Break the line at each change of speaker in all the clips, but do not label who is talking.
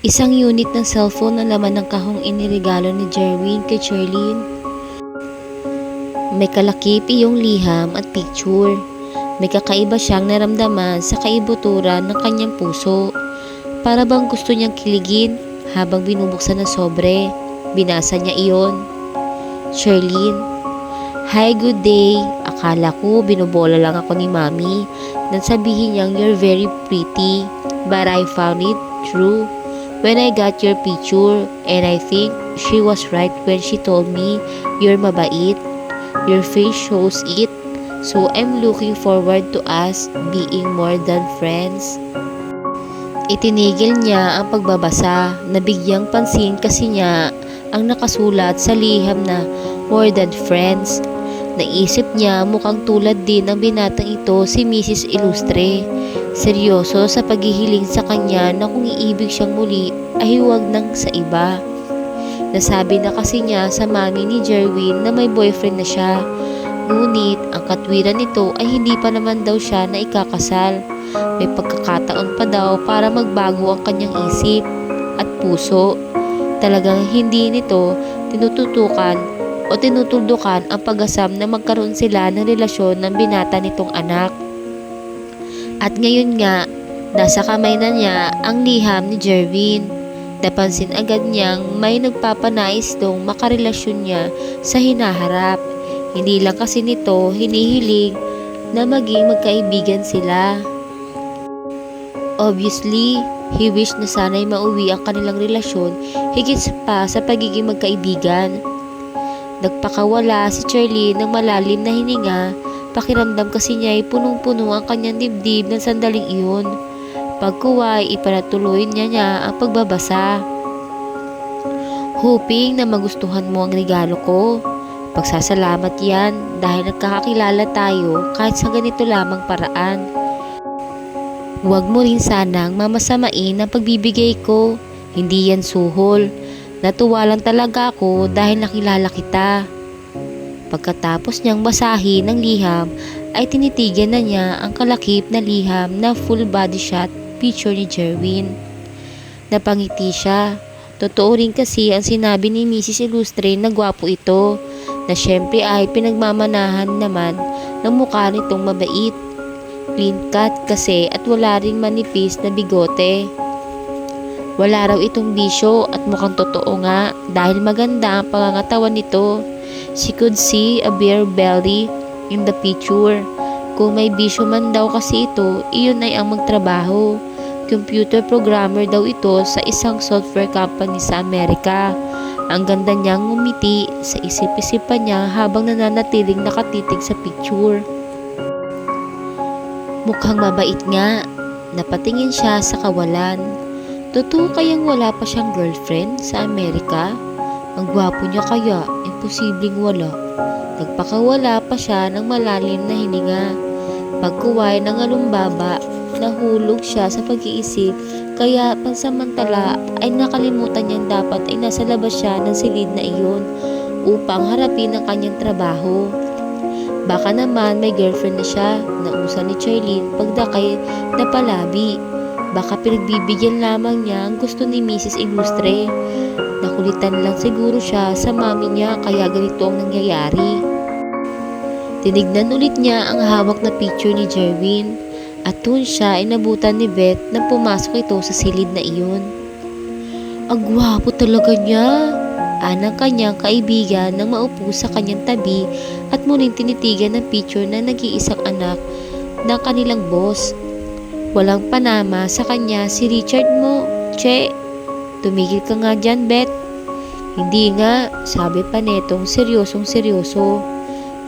Isang unit ng cellphone na laman ng kahong iniregalo ni Jerwin kay Charlene. May kalakip iyong liham at picture. May kakaiba siyang naramdaman sa kaibuturan ng kanyang puso. Para bang gusto niyang kiligin habang binubuksan ng sobre. Binasa niya iyon. Charlene, "Hi, good day. Akala ko binubola lang ako ni Mami nang sabihin niyang you're very pretty. But I found it true when I got your picture, and I think she was right when she told me you're mabait. Your face shows it. So I'm looking forward to us being more than friends." Itinigil niya ang pagbabasa. Nabigyang pansin kasi niya ang nakasulat sa liham na more than friends. Naisip niya mukhang tulad din ng binatang ito si Mrs. Ilustre. Seryoso sa paghihiling sa kanya na kung iibig siyang muli ay huwag nang sa iba. Nasabi na kasi niya sa mami ni Jerwin na may boyfriend na siya. Ngunit ang katwiran nito ay hindi pa naman daw siya na ikakasal. May pagkakataon pa daw para magbago ang kanyang isip at puso. Talagang hindi nito tinututukan o tinutuldukan ang pag-asam na magkaroon sila ng relasyon ng binata nitong anak. At ngayon nga, nasa kamay na niya ang liham ni Jerwin. Napansin agad niyang may nagpapanais dong makarelasyon niya sa hinaharap. Hindi lang kasi nito hinihiling na maging magkaibigan sila. Obviously, he wished na sana'y mauwi ang kanilang relasyon higit pa sa pagiging magkaibigan. Nagpakawala si Charlene ng malalim na hininga. Pakiramdam kasi niya ay punong-puno ang kanyang dibdib ng sandaling iyon. Pagkuway, ipanatuloy niya ang pagbabasa. "Hoping na magustuhan mo ang regalo ko. Pagsasalamat yan dahil nagkakakilala tayo kahit sa ganito lamang paraan. Huwag mo rin sanang mamasamain ang pagbibigay ko. Hindi yan suhol. Natuwa lang talaga ako dahil nakilala kita." Pagkatapos niyang basahin ang liham ay tinitigan na niya ang kalakip na liham na full body shot picture ni Jerwin. Napangiti siya. Totoo rin kasi ang sinabi ni Mrs. Ilustre na gwapo ito, na syempre ay pinagmamanahan naman ng mukha nitong mabait. Clean cut kasi at wala ring manipis na bigote. Wala raw itong bisyo at mukhang totoo nga dahil maganda ang pangangatawan nito. She could see a bare belly in the picture. Kung may bisyo man daw kasi ito, iyon ay ang magtrabaho. Computer programmer daw ito sa isang software company sa Amerika. Ang ganda niyang ngumiti sa isip-isipan niya habang nananatiling nakatitig sa picture. Mukhang mabait nga. Napatingin siya sa kawalan. Totoo kayang wala pa siyang girlfriend sa Amerika? Ang gwapo niya kaya, imposibleng wala. Nagpakawala pa siya ng malalim na hininga. Pagkuway ng alumbaba, nahulog siya sa pag-iisip, kaya pansamantala ay nakalimutan niyang dapat ay nasa labas siya ng silid na iyon upang harapin ang kanyang trabaho. Baka naman may girlfriend na siya, nausa ni Charlene pagdakay na palabi. Baka pinagbibigyan lamang niya ang gusto ni Mrs. Ilustre. Nakulitan lang siguro siya sa mami niya kaya ganito ang nangyayari. Tinignan ulit niya ang hawak na picture ni Jerwin at doon siya ay nabutan ni Beth na pumasok ito sa silid na iyon. "Ang gwapo talaga niya," anang kanyang kaibigan nang maupo sa kanyang tabi at muling tinitigan ng picture na nag-iisang anak ng kanilang boss. Walang panama sa kanya si Richard mo, Che. "Tumigil ka nga dyan, Beth." "Hindi nga," sabi pa netong seryosong seryoso.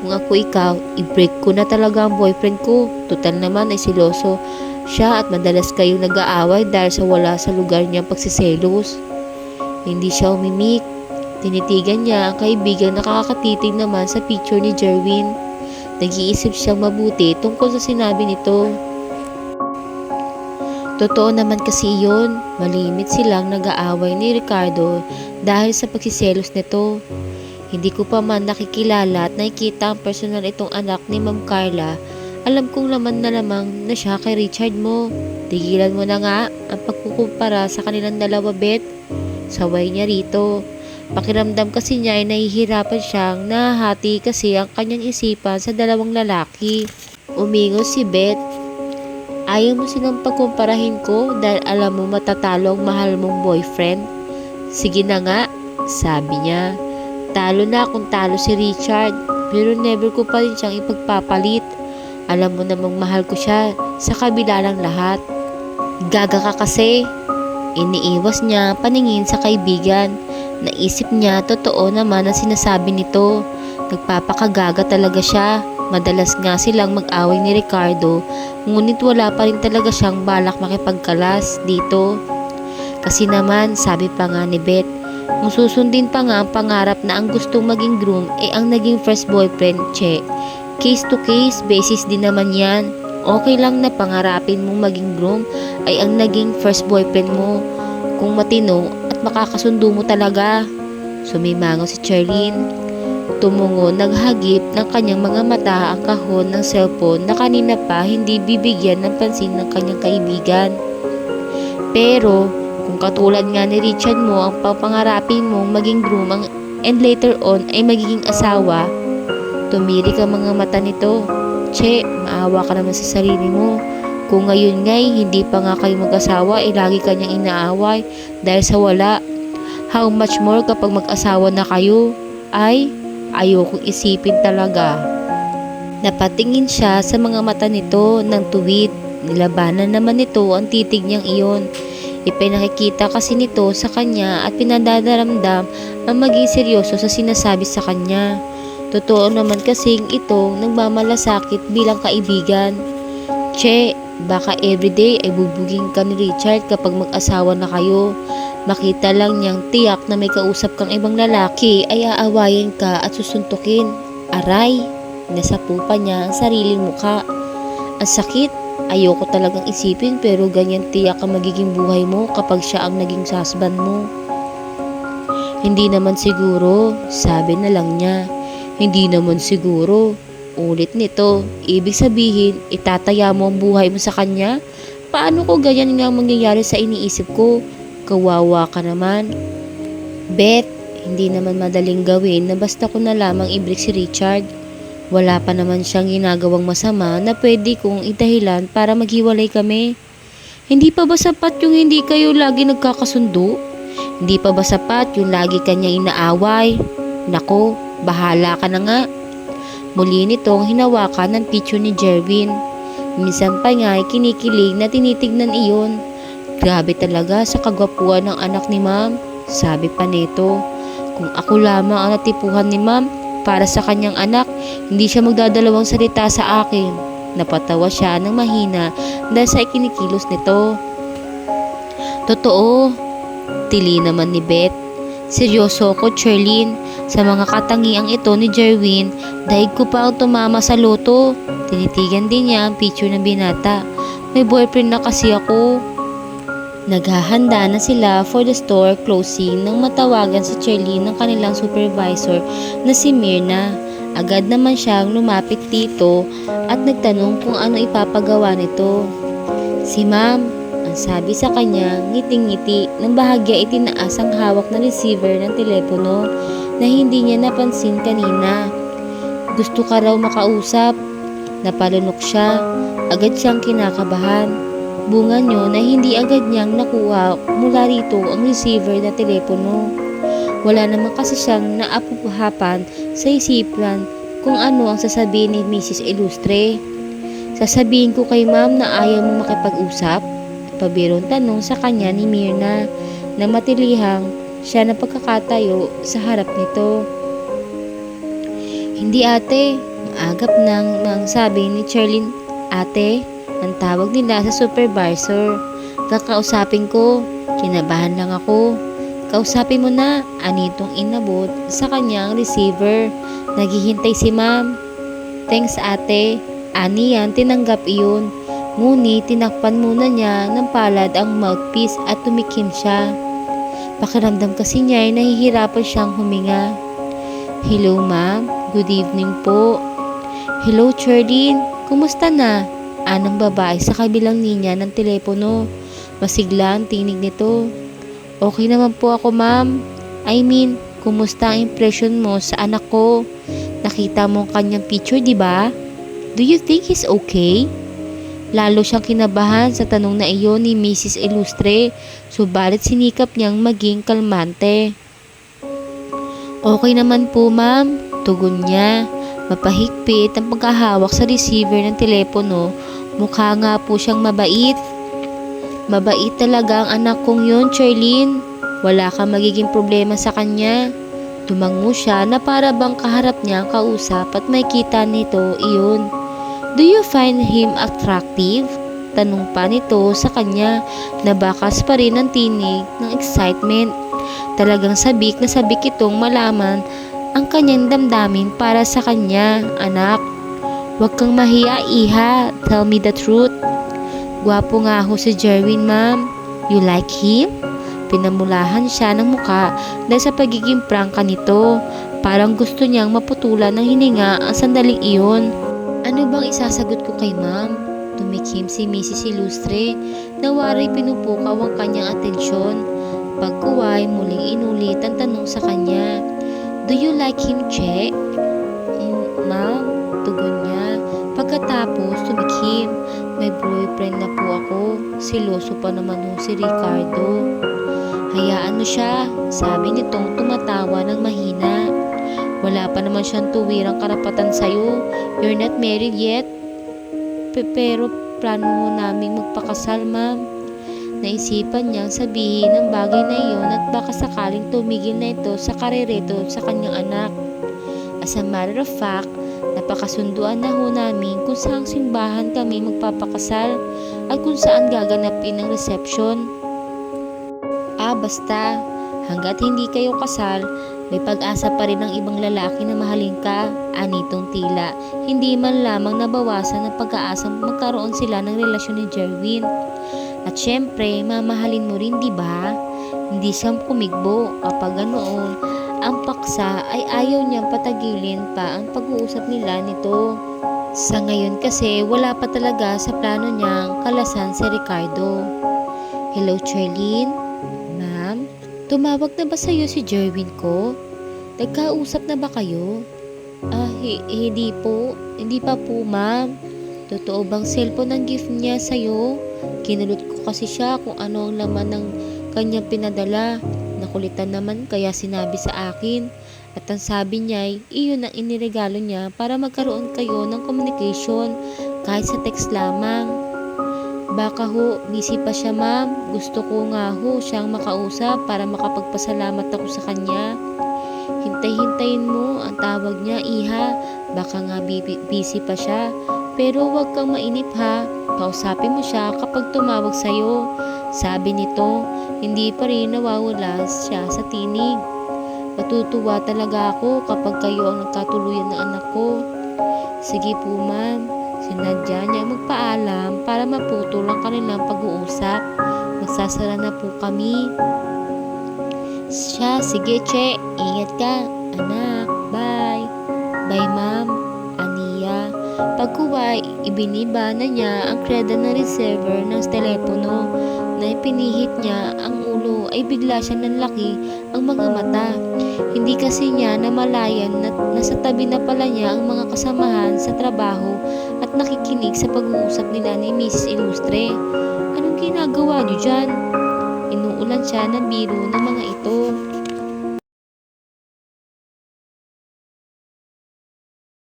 "Kung ako ikaw, i-break ko na talaga ang boyfriend ko. Total naman ay siloso siya at madalas kayong nag-aaway dahil sa wala sa lugar niyang pagsiselos." Hindi siya umimik. Tinitigan niya ang kaibigang nakakatitig naman sa picture ni Jerwin. Nag-iisip siyang mabuti tungkol sa sinabi nito. Totoo naman kasi iyon, malimit silang nag-aaway ni Ricardo dahil sa pagsiselos nito. Hindi ko pa man nakikilala at nakikita ang personal itong anak ni Ma'am Carla Alam kong laman na lamang na siya kay Richard mo. Tigilan mo na nga ang pagkukumpara sa kanilang dalawa, Bet. Saway niya rito. Pakiramdam kasi niya ay nahihirapan siyang nahahati kasi ang kanyang isipan sa dalawang lalaki. Umingo si Beth. Ayaw mo silang pagkumparahin ko dahil alam mo matatalo ang mahal mong boyfriend? Sige na nga, sabi niya. Talo na kung talo si Richard, pero never ko pa rin siyang ipagpapalit. Alam mo namang mahal ko siya sa kabila ng lahat. Gaga ka kasi. Iniiwas niya paningin sa kaibigan. Naisip niya totoo naman ang sinasabi nito. Nagpapakagaga talaga siya. Madalas nga silang mag-away ni Ricardo, ngunit wala pa rin talaga siyang balak makipagkalas dito. Kasi naman, sabi pa nga ni Beth, kung susundin pa nga ang pangarap na ang gustong maging groom ang naging first boyfriend, Che. Case to case basis din naman yan. Okay lang na pangarapin mong maging groom ay ang naging first boyfriend mo kung matino at makakasundo mo talaga. Sumimango si Charlene. Tumungo naghagip ng kanyang mga mata ang kahon ng cellphone na kanina pa hindi bibigyan ng pansin ng kanyang kaibigan. Pero kung katulad nga ni Richard mo ang papangarapin mong maging groom and later on ay magiging asawa, tumirik ang mga mata nito. Che, maawa ka naman sa sarili mo. Kung ngayon nga'y hindi pa nga kayo mag-asawa ay lagi kanyang inaaway dahil sa wala. How much more kapag mag-asawa na kayo? Ay, ayokong isipin talaga. Napatingin siya sa mga mata nito ng tuwid. Nilabanan naman nito ang titig niyang iyon. Ipinakikita kasi nito sa kanya at pinadadaramdam ang maging seryoso sa sinasabi sa kanya. Totoo naman kasing itong nagmamalasakit bilang kaibigan. Che, baka everyday ay bubugin ka ni Richard kapag mag-asawa na kayo. Makita lang niyang tiyak na may kausap kang ibang lalaki ay aawayin ka at susuntukin. Aray, nasapu pa niya ang sariling mukha. Ang sakit, ayoko talagang isipin pero ganyan tiyak ang magiging buhay mo kapag siya ang naging husband mo. Hindi naman siguro, sabi na lang niya. Hindi naman siguro. Ulit nito, ibig sabihin, itataya mo ang buhay mo sa kanya? Paano ko ganyan nga mangyayari sa iniisip ko? Kawawa ka naman. Beth, hindi naman madaling gawin na basta ko na lamang i-break si Richard. Wala pa naman siyang ginagawang masama na pwede kong itahilan para maghiwalay kami. Hindi pa ba sapat yung hindi kayo lagi nagkakasundo? Hindi pa ba sapat yung lagi kanya inaaway? Nako, bahala ka na nga. Muli nitong hinawakan ng picture ni Jerwin. Minsan pa nga ay kinikilig na tinitignan iyon. Grabe talaga sa kagwapuan ng anak ni Ma'am, sabi pa nito. Kung ako lamang ang natipuhan ni Ma'am para sa kanyang anak, hindi siya magdadalawang salita sa akin. Napatawa siya ng mahina dahil sa ikinikilos nito. Totoo, tili naman ni Beth. Seryoso ko, Charlene. Sa mga katangiang ito ni Jerwin, daig ko pa ang tumama sa loto. Tinitigan din niya ang picture ng binata. May boyfriend na kasi ako. Naghahanda na sila for the store closing nang matawagan si Charlene ng kanilang supervisor na si Mirna. Agad naman siyang lumapit dito at nagtanong kung ano ipapagawa nito. Si Ma'am, ang sabi sa kanya, ngiting-ngiti nang bahagya itinaas ang hawak na receiver ng telepono na hindi niya napansin kanina. Gusto ka raw makausap. Napalunok siya. Agad siyang kinakabahan. Bunga niyo na hindi agad niyang nakuha mula rito ang receiver na telepono. Wala naman kasi siyang naapuhapan sa isipan kung ano ang sasabihin ni Mrs. Ilustre. Sasabihin ko kay Ma'am na ayaw mo makipag-usap? Pabirong tanong sa kanya ni Mirna na matilihang siya na pagkakatayo sa harap nito. Hindi ate, maagap nang sabi ni Charlene. Ate, ang tawag nila sa supervisor. Kakausapin ko, kinabahan lang ako. Kausapin mo na, anitong inabot sa kanyang receiver. Naghihintay si Ma'am. Thanks ate, ani yan tinanggap iyon. Ngunit tinakpan muna niya ng palad ang mouthpiece at tumikim siya. Pakiramdam kasi niya ay nahihirapan siyang huminga. Hello ma'am, good evening po. Hello Charlene, Kumusta na? Anang babae sa kabilang linya ng telepono. Masigla ang tinig nito. Okay naman po ako, ma'am. I mean, kumusta ang impression mo sa anak ko? Nakita mo ang kanyang picture, di ba? Do you think he's okay? Lalo siyang kinabahan sa tanong na iyon ni Mrs. Ilustre, subalit sinikap niyang maging kalmante. Okay naman po, ma'am, tugon niya. Mapahigpit ang pagkahawak sa receiver ng telepono. Mukha nga po siyang mabait. Mabait talaga ang anak kong yun, Charlene. Wala kang magiging problema sa kanya. Tumango siya na para bang kaharap niya ang kausap at may kita nito iyon. Do you find him attractive? Tanong pa nito sa kanya na bakas pa rin ang tinig ng excitement. Talagang sabik na sabik itong malaman ang kanyang damdamin para sa kanya, anak. Huwag kang mahiya, iha. Tell me the truth. Gwapo nga ho si Jerwin, ma'am. You like him? Pinamulahan siya ng muka dahil sa pagiging prangka nito. Parang gusto niyang maputulan ng hininga ang sandaling iyon. Ano bang isasagot ko kay ma'am? Tumikim si Mrs. Ilustre na waray pinupukaw ang kanyang atensyon. Pagkuway, muling inulit ang tanong sa kanya. Do you like him, Che? Ma'am, tugon niya. Pagkatapos tumikim, may boyfriend na po ako. Siloso pa naman ho si Ricardo. Hayaan mo siya, sabi nitong tumatawa ng mahina. Wala pa naman siyang tuwirang karapatan sa'yo. You're not married yet. Pero plano mo naming magpakasal, ma'am. Naisipan niyang sabihin ang bagay na iyon at baka sakaling tumigil na ito sa karereto sa kanyang anak. As a matter of fact, napakasunduan na ho namin kung saang simbahan kami magpapakasal at kung saan gaganapin ang reception. Basta, hanggat hindi kayo kasal, may pag-asa pa rin ng ibang lalaki na mahalin ka, anitong tila. Hindi man lamang nabawasan ang pag-aasang magkaroon sila ng relasyon ni Jerwin. At syempre, mamahalin mo rin, di ba? Hindi siya kumigbo kapag ganoon. Ang paksa ay ayaw niyang patagilin pa ang pag-uusap nila nito. Sa ngayon kasi, wala pa talaga sa plano niyang kalasan si Ricardo. Hello, Charlene? Ma'am, tumawag na ba sa'yo si Jerwin ko? Nagkausap na ba kayo? Hindi po. Hindi pa po, ma'am. Totoo bang cellphone ang gift niya sa'yo? Kinulot ko kasi siya kung ano ang laman ng kanyang pinadala. Nakulitan naman kaya sinabi sa akin. At ang sabi niya ay iyon ang iniregalo niya para magkaroon kayo ng communication kahit sa text lamang. Baka ho, busy pa siya, ma'am. Gusto ko nga ho siyang makausap para makapagpasalamat ako sa kanya. Hintay-hintayin mo ang tawag niya, iha. Baka nga busy pa siya. Pero huwag kang mainip, ha. Kausapin mo siya kapag tumawag sa'yo. Sabi nito, hindi pa rin nawawala siya sa tinig. Matutuwa talaga ako kapag kayo ang nagkatuluyan ng anak ko. Sige po, ma'am. Sinadya niya magpaalam para maputol ang kanilang pag-uusap. Magsasara na po kami. Sige, Che. Ingat ka, anak. Bye. Bye, ma'am. Aniya. Pagkuway, ibiniba na niya ang kreda ng receiver ng telepono. Na pinihit niya ang ulo ay bigla siya nanlaki ang mga mata. Hindi kasi niya namalayan na nasa tabi na pala niya ang mga kasamahan sa trabaho at nakikinig sa pag-uusap nila ni Mrs. Ilustre. Anong ginagawa niyo dyan? Inuulan siya ng biro ng mga ito.